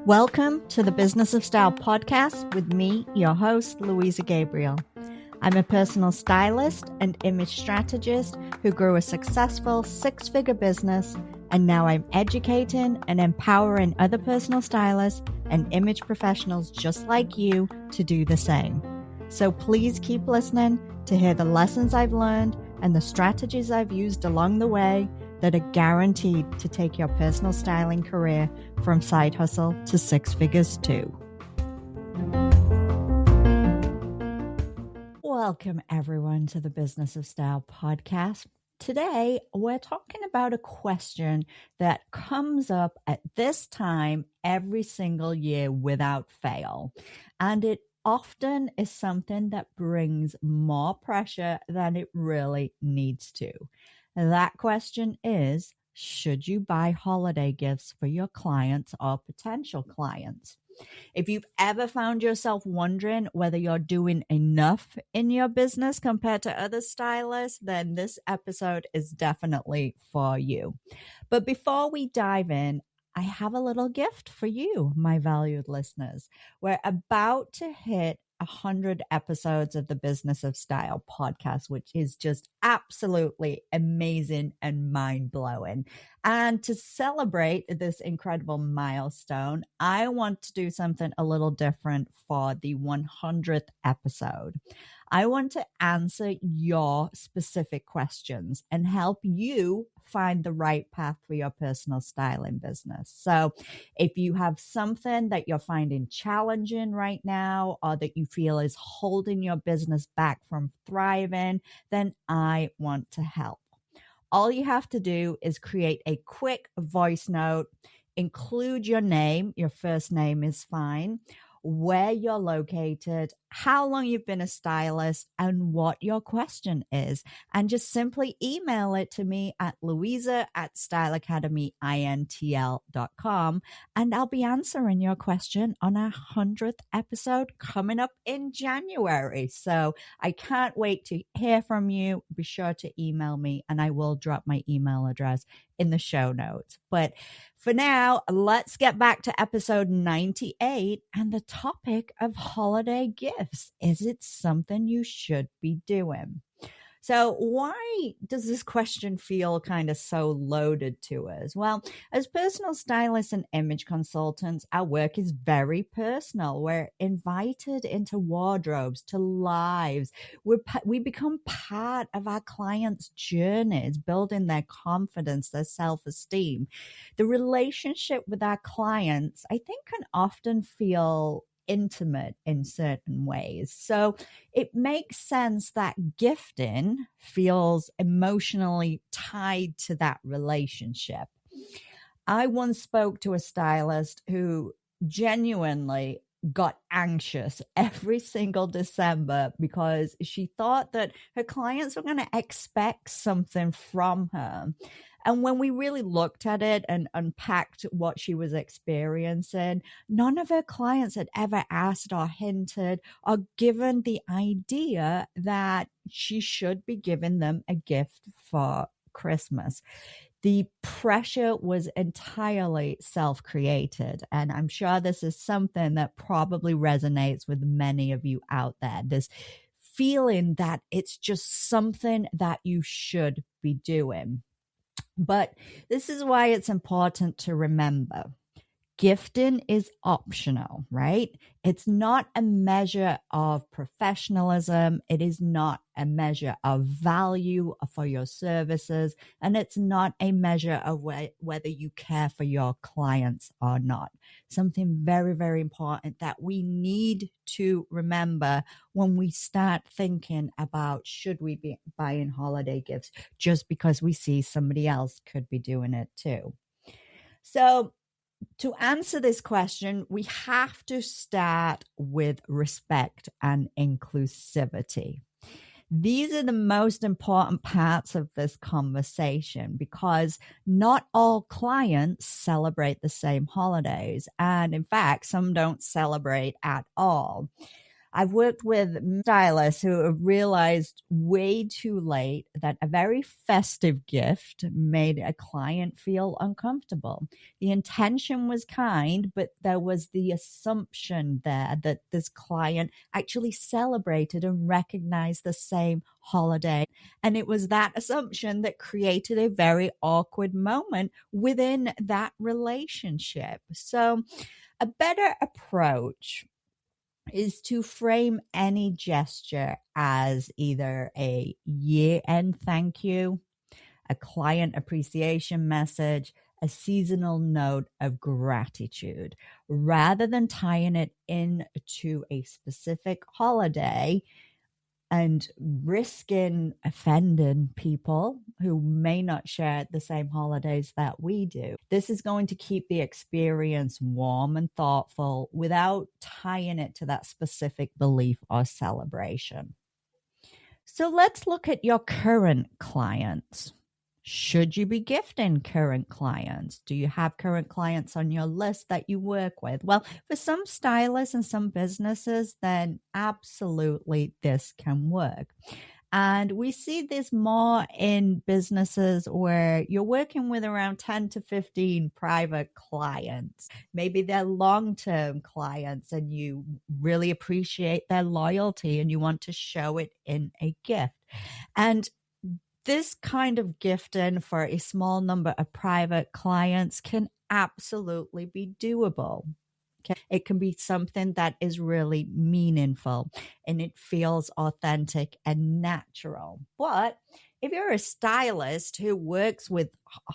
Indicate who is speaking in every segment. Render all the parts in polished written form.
Speaker 1: Welcome to the Business of Style podcast with me, your host, Louisa Gabriel. I'm a personal stylist and image strategist who grew a successful six-figure business, and now I'm educating and empowering other personal stylists and image professionals just like you to do the same. So please keep listening to hear the lessons I've learned and the strategies I've used along the way that are guaranteed to take your personal styling career from side hustle to six figures too. Welcome everyone to the Business of Style podcast. Today, we're talking about a question that comes up at this time every single year without fail. And it often is something that brings more pressure than it really needs to. That question is, should you buy holiday gifts for your clients or potential clients? If you've ever found yourself wondering whether you're doing enough in your business compared to other stylists, then this episode is definitely for you. But before we dive in, I have a little gift for you, my valued listeners. We're about to hit 100 episodes of the Business of Style podcast, which is just absolutely amazing and mind-blowing. And to celebrate this incredible milestone, I want to do something a little different for the 100th episode. I want to answer your specific questions and help you find the right path for your personal styling business. So if you have something that you're finding challenging right now or that you feel is holding your business back from thriving, then I want to help. All you have to do is create a quick voice note, include your name, your first name is fine, where you're located, how long you've been a stylist, and what your question is. And just simply email it to me at louisa@styleacademyintl.com, and I'll be answering your question on our 100th episode coming up in January. So I can't wait to hear from you. Be sure to email me, and I will drop my email address in the show notes. But for now, let's get back to episode 98 and the topic of holiday gifts. Is it something you should be doing? So why does this question feel kind of so loaded to us? Well, as personal stylists and image consultants, our work is very personal. We're invited into wardrobes, to lives. We become part of our clients' journeys, building their confidence, their self-esteem. The relationship with our clients, I think, can often feel intimate in certain ways. So it makes sense that gifting feels emotionally tied to that relationship. I once spoke to a stylist who genuinely got anxious every single December because she thought that her clients were going to expect something from her. And when we really looked at it and unpacked what she was experiencing, none of her clients had ever asked or hinted or given the idea that she should be giving them a gift for Christmas. The pressure was entirely self-created. And I'm sure this is something that probably resonates with many of you out there. This feeling that it's just something that you should be doing. But this is why it's important to remember. Gifting is optional, right? It's not a measure of professionalism. It is not a measure of value for your services. And it's not a measure of whether you care for your clients or not. Something very, very important that we need to remember when we start thinking about should we be buying holiday gifts just because we see somebody else could be doing it too. So, to answer this question, we have to start with respect and inclusivity. These are the most important parts of this conversation because not all clients celebrate the same holidays. And in fact, some don't celebrate at all. I've worked with stylists who have realized way too late that a very festive gift made a client feel uncomfortable. The intention was kind, but there was the assumption there that this client actually celebrated and recognized the same holiday. And it was that assumption that created a very awkward moment within that relationship. So, a better approach is to frame any gesture as either a year end thank you, a client appreciation message, a seasonal note of gratitude, rather than tying it into a specific holiday and risking offending people who may not share the same holidays that we do. This is going to keep the experience warm and thoughtful without tying it to that specific belief or celebration. So let's look at your current clients. Should you be gifting current clients? Do you have current clients on your list that you work with? Well, for some stylists and some businesses, then absolutely this can work. And we see this more in businesses where you're working with around 10 to 15 private clients. Maybe they're long term clients and you really appreciate their loyalty and you want to show it in a gift. And this kind of gifting for a small number of private clients can absolutely be doable. Okay. It can be something that is really meaningful and it feels authentic and natural. But if you're a stylist who works with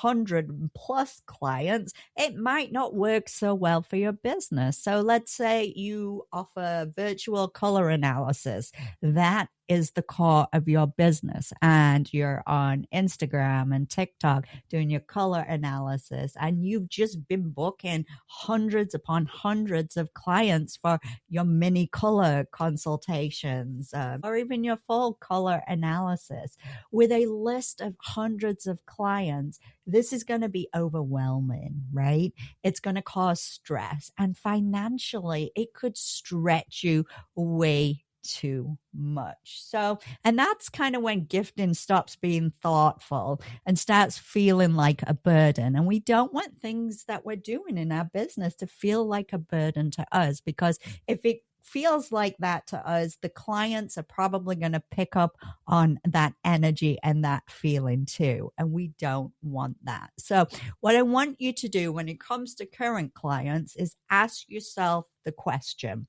Speaker 1: 100 plus clients, it might not work so well for your business. So let's say you offer virtual color analysis. That is the core of your business, and you're on Instagram and TikTok doing your color analysis, and you've just been booking hundreds upon hundreds of clients for your mini color consultations, or even your full color analysis with a list of hundreds of clients. This is going to be overwhelming, right? It's going to cause stress, and financially it could stretch you way too much. So, and that's kind of when gifting stops being thoughtful and starts feeling like a burden. And we don't want things that we're doing in our business to feel like a burden to us, because if it feels like that to us, the clients are probably going to pick up on that energy and that feeling too. And we don't want that. So what I want you to do when it comes to current clients is ask yourself the question: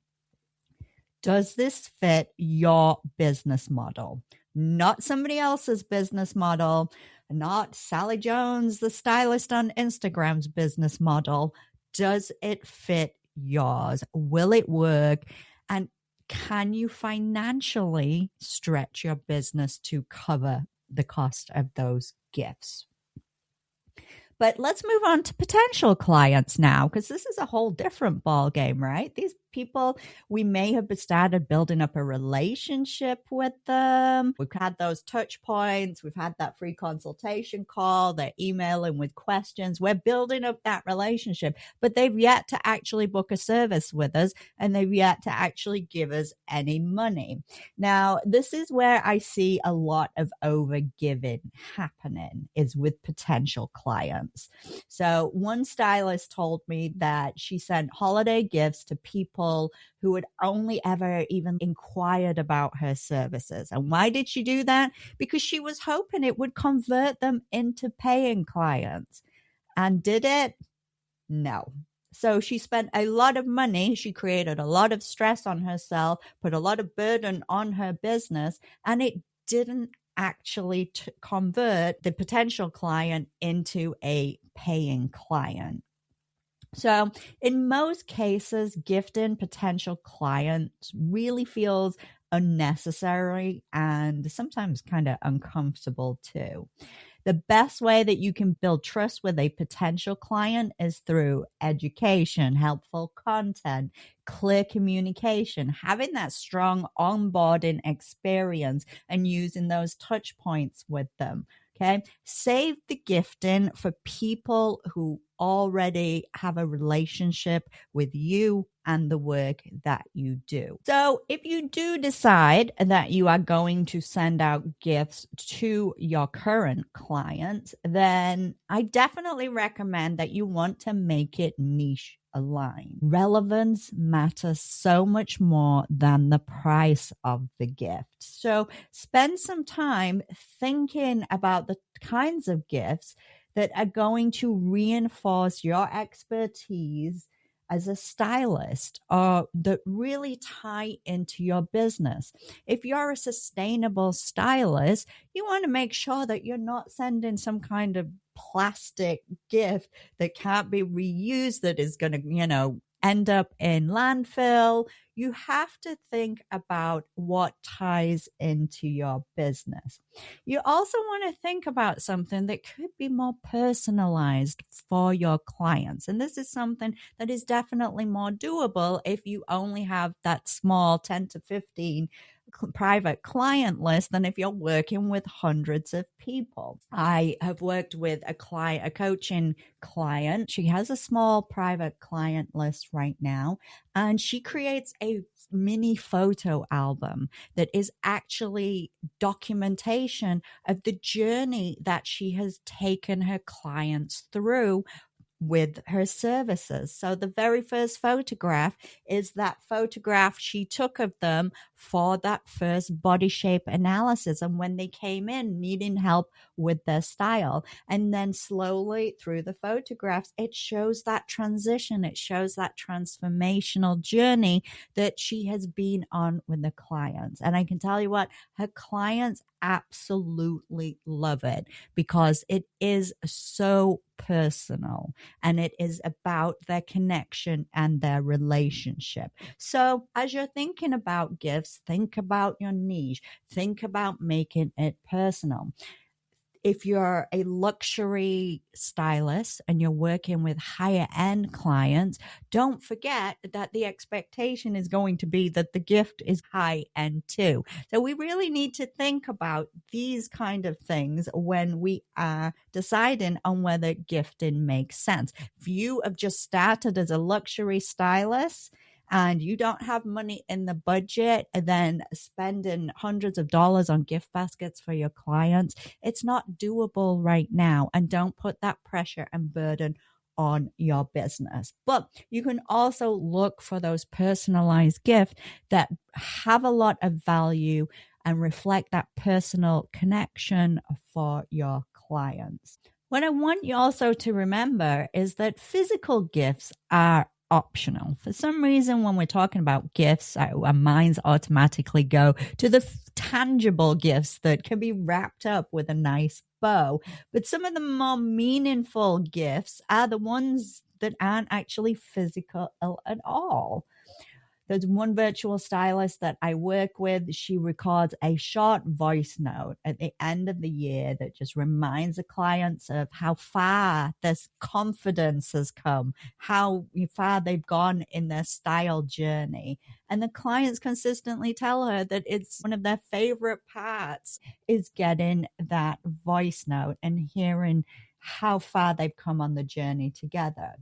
Speaker 1: does this fit your business model? Not somebody else's business model, not Sally Jones, the stylist on Instagram's business model. Does it fit yours? Will it work? And can you financially stretch your business to cover the cost of those gifts? But let's move on to potential clients now, because this is a whole different ball game, right? These people, we may have started building up a relationship with them. We've had those touch points. We've had that free consultation call. They're emailing with questions. We're building up that relationship, but they've yet to actually book a service with us, and they've yet to actually give us any money. Now, this is where I see a lot of overgiving happening, is with potential clients. So one stylist told me that she sent holiday gifts to people who had only ever even inquired about her services. And why did she do that? Because she was hoping it would convert them into paying clients. And did it? No. So she spent a lot of money. She created a lot of stress on herself, put a lot of burden on her business, and it didn't actually convert the potential client into a paying client. So in most cases, gifting potential clients really feels unnecessary and sometimes kind of uncomfortable too. The best way that you can build trust with a potential client is through education, helpful content, clear communication, having that strong onboarding experience and using those touch points with them. Okay. Save the gifting for people who already have a relationship with you and the work that you do. So if you do decide that you are going to send out gifts to your current clients, then I definitely recommend that you want to make it niche aligned. Relevance matters so much more than the price of the gift. So spend some time thinking about the kinds of gifts that are going to reinforce your expertise as a stylist or that really tie into your business. If you're a sustainable stylist, you want to make sure that you're not sending some kind of plastic gift that can't be reused, that is going to, end up in landfill. You have to think about what ties into your business. You also want to think about something that could be more personalized for your clients. And this is something that is definitely more doable if you only have that small 10 to 15 private client list than if you're working with hundreds of people. I have worked with a coaching client. She has a small private client list right now, and she creates a mini photo album that is actually documentation of the journey that she has taken her clients through with her services. So the very first photograph is that photograph she took of them for that first body shape analysis and when they came in needing help with their style. And then slowly through the photographs, it shows that transition. It shows that transformational journey that she has been on with the clients. And I can tell you what, her clients absolutely love it because it is so personal and it is about their connection and their relationship. So as you're thinking about gifts, think about your niche, think about making it personal. If you're a luxury stylist and you're working with higher end clients, don't forget that the expectation is going to be that the gift is high end too. So we really need to think about these kind of things when we are deciding on whether gifting makes sense. If you have just started as a luxury stylist, and you don't have money in the budget, then spending hundreds of dollars on gift baskets for your clients, it's not doable right now. And don't put that pressure and burden on your business. But you can also look for those personalized gifts that have a lot of value and reflect that personal connection for your clients. What I want you also to remember is that physical gifts are optional. For some reason, when we're talking about gifts, our minds automatically go to the tangible gifts that can be wrapped up with a nice bow. But some of the more meaningful gifts are the ones that aren't actually physical at all. There's one virtual stylist that I work with. She records a short voice note at the end of the year that just reminds the clients of how far this confidence has come, how far they've gone in their style journey. And the clients consistently tell her that it's one of their favorite parts is getting that voice note and hearing how far they've come on the journey together.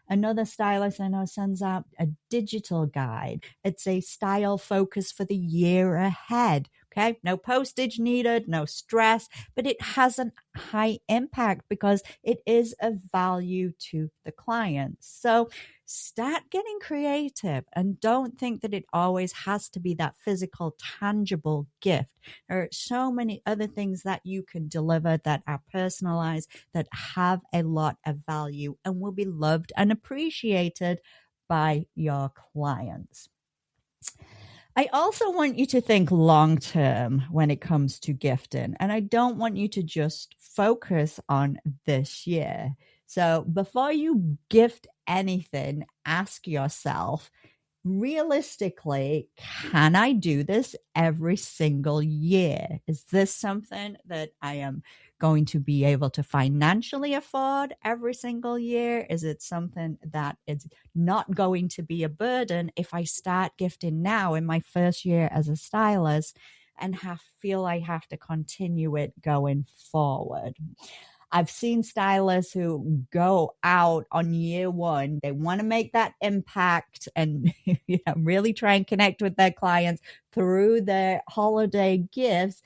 Speaker 1: Another stylist I know sends out a digital guide. It's a style focus for the year ahead. Okay. No postage needed, no stress, but it has a high impact because it is of value to the client. So start getting creative and don't think that it always has to be that physical, tangible gift. There are so many other things that you can deliver that are personalized, that have a lot of value and will be loved and appreciated by your clients. I also want you to think long term when it comes to gifting, and I don't want you to just focus on this year. So before you gift anything, ask yourself, realistically, can I do this every single year? Is this something that I am going to be able to financially afford every single year? Is it something that is not going to be a burden if I start gifting now in my first year as a stylist and feel I have to continue it going forward? I've seen stylists who go out on year one. They want to make that impact and really try and connect with their clients through their holiday gifts.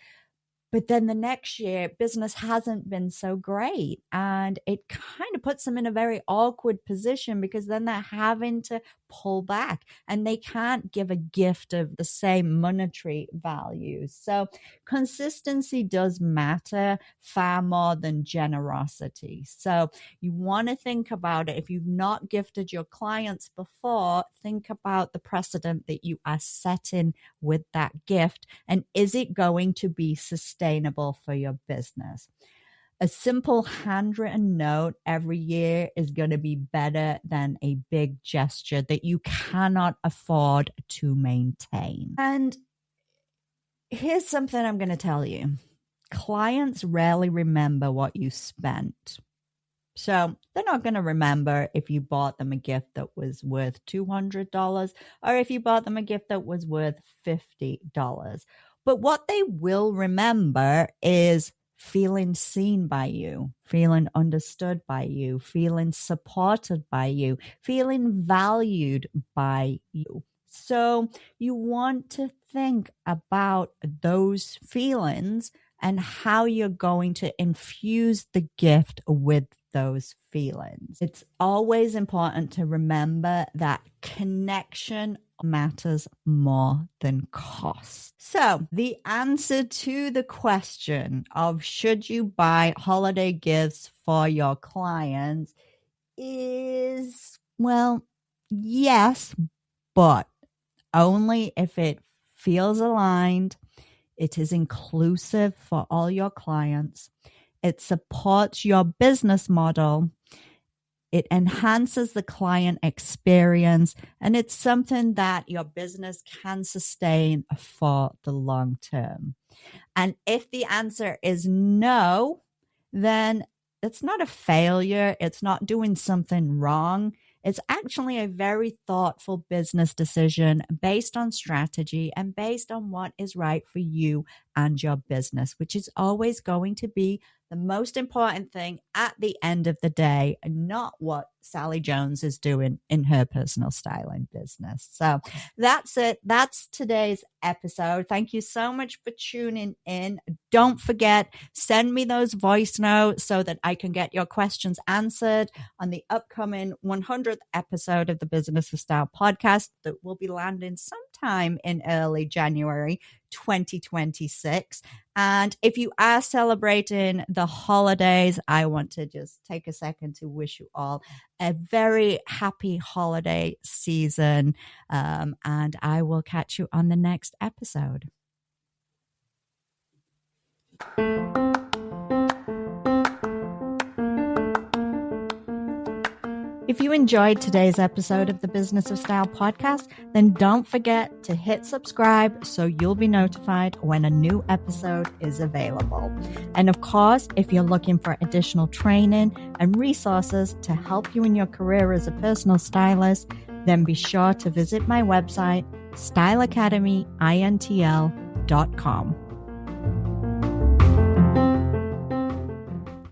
Speaker 1: But then the next year, business hasn't been so great. And it kind of puts them in a very awkward position because then they're having to pull back and they can't give a gift of the same monetary value. So consistency does matter far more than generosity. So you want to think about it. If you've not gifted your clients before, think about the precedent that you are setting with that gift. And is it going to be sustainable for your business? A simple handwritten note every year is going to be better than a big gesture that you cannot afford to maintain. And here's something I'm going to tell you. Clients rarely remember what you spent. So they're not going to remember if you bought them a gift that was worth $200 or if you bought them a gift that was worth $50. But what they will remember is feeling seen by you, feeling understood by you, feeling supported by you, feeling valued by you. So you want to think about those feelings and how you're going to infuse the gift with those feelings. It's always important to remember that connection matters more than cost. So the answer to the question of should you buy holiday gifts for your clients is, well, yes, but only if it feels aligned, it is inclusive for all your clients, it supports your business model, it enhances the client experience, and it's something that your business can sustain for the long term. And if the answer is no, then it's not a failure. It's not doing something wrong. It's actually a very thoughtful business decision based on strategy and based on what is right for you and your business, which is always going to be the most important thing at the end of the day, and not what Sally Jones is doing in her personal styling business. So that's it. That's today's episode. Thank you so much for tuning in. Don't forget, send me those voice notes so that I can get your questions answered on the upcoming 100th episode of the Business of Style podcast that will be landing sometime in early January 2026. And if you are celebrating the holidays, I want to just take a second to wish you all a very happy holiday season. And I will catch you on the next episode. If you enjoyed today's episode of the Business of Style podcast, then don't forget to hit subscribe so you'll be notified when a new episode is available. And of course, if you're looking for additional training and resources to help you in your career as a personal stylist, then be sure to visit my website, styleacademyintl.com.